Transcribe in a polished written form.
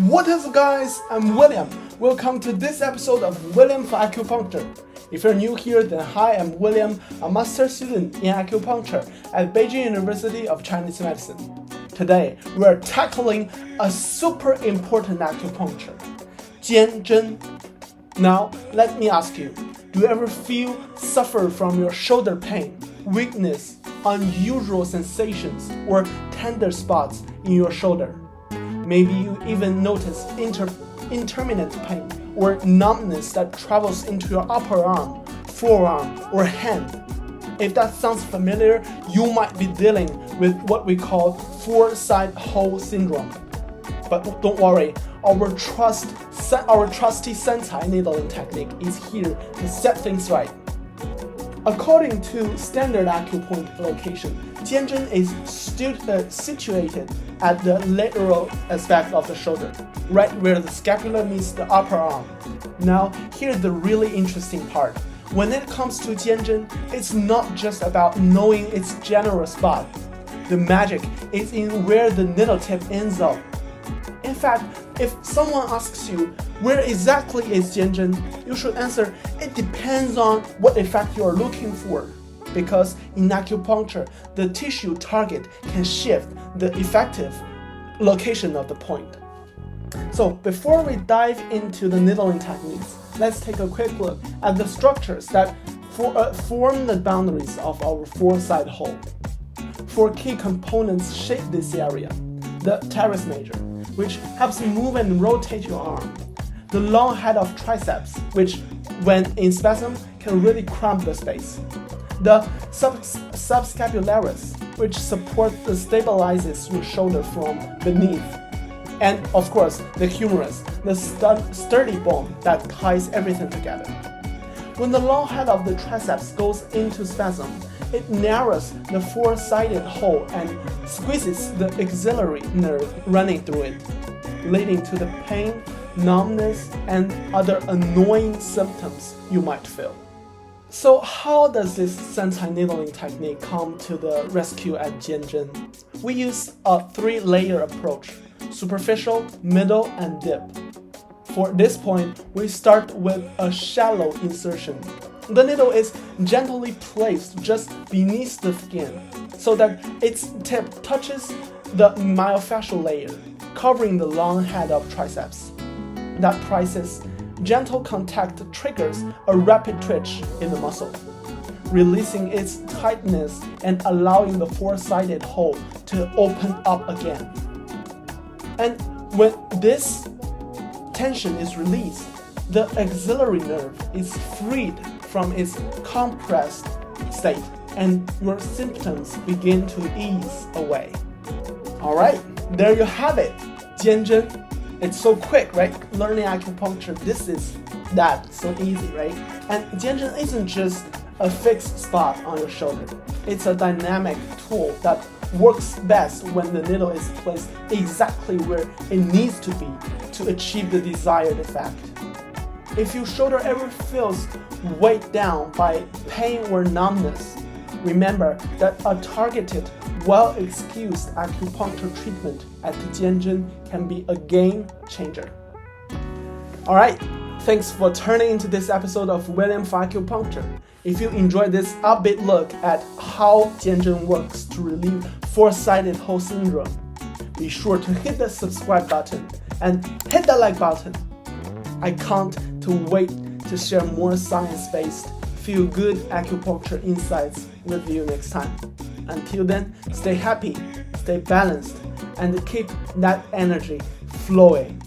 What is up, guys? I'm William. Welcome to this episode of William for Acupuncture. If you're new here, then hi, I'm William, a master student in acupuncture at Beijing University of Chinese Medicine. Today, we're tackling a super important acupuncture, Jianzhen. Now, let me ask you, do you ever suffer from your shoulder pain, weakness, unusual sensations, or tender spots in your shoulder? Maybe you even notice intermittent pain or numbness that travels into your upper arm, forearm, or hand. If that sounds familiar, you might be dealing with what we call four-side hole syndrome. But don't worry, our trusty San Cai needling technique is here to set things right. According to standard acupoint location, Jianzhen is situated at the lateral aspect of the shoulder, right where the scapula meets the upper arm. Now, here's the really interesting part. When it comes to Jianzhen, it's not just about knowing its general spot. The magic is in where the needle tip ends up. In fact, if someone asks you, where exactly is Jianzhen, you should answer, it depends on what effect you are looking for. Because in acupuncture, the tissue target can shift the effective location of the point. So before we dive into the needling techniques, let's take a quick look at the structures that form the boundaries of our four-side hole. Four key components shape this area: the teres major, which helps move and rotate your arm; the long head of triceps, which, when in spasm, can really cramp the space; the subscapularis, which supports and stabilizes your shoulder from beneath; and of course, the humerus, the sturdy bone that ties everything together. When the long head of the triceps goes into spasm, it narrows the four-sided hole and squeezes the axillary nerve running through it, leading to the pain, numbness, and other annoying symptoms you might feel. So how does this San Cai needling technique come to the rescue at Jianzhen? We use a three-layer approach: superficial, middle, and dip. For this point, we start with a shallow insertion. The needle is gently placed just beneath the skin so that its tip touches the myofascial layer, covering the long head of triceps. That process, gentle contact triggers a rapid twitch in the muscle, releasing its tightness and allowing the four-sided hole to open up again. And when this tension is released, the axillary nerve is freed from its compressed state, and your symptoms begin to ease away. Alright, there you have it, Jianzhen. It's so quick, right? Learning acupuncture, this is that, so easy, right? And Jianzhen isn't just a fixed spot on your shoulder. It's a dynamic tool that works best when the needle is placed exactly where it needs to be to achieve the desired effect. If your shoulder ever feels weighed down by pain or numbness, remember that a targeted, well-excused acupuncture treatment at Jianzhen can be a game changer. Alright, thanks for turning into this episode of William for Acupuncture. If you enjoyed this upbeat look at how Jianzhen works to relieve four-sided hole syndrome, be sure to hit the subscribe button and hit the like button. I can't wait to share more science-based, feel-good acupuncture insights with you next time. Until then, stay happy, stay balanced, and keep that energy flowing.